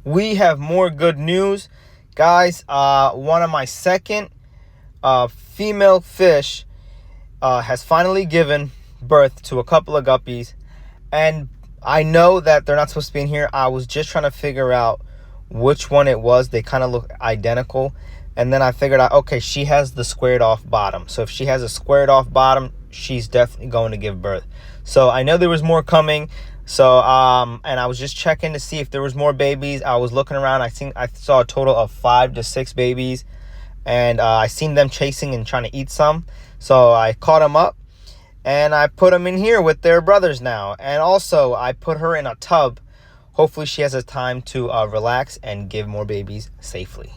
we have more good news, guys. One of my second female fish has finally given birth to a couple of guppies, and I know that they're not supposed to be in here. I was just trying to figure out which one it was. They kind of look identical, and then I figured out, okay, she has the squared off bottom. So if she has a squared off bottom, she's definitely going to give birth. So I know there was more coming. So and I was just checking to see if there was more babies. I was looking around. I saw a total of 5 to 6 babies, and I seen them chasing and trying to eat some. So I caught them up, and I put them in here with their brothers now. And also I put her in a tub. Hopefully she has a time to relax and give more babies safely.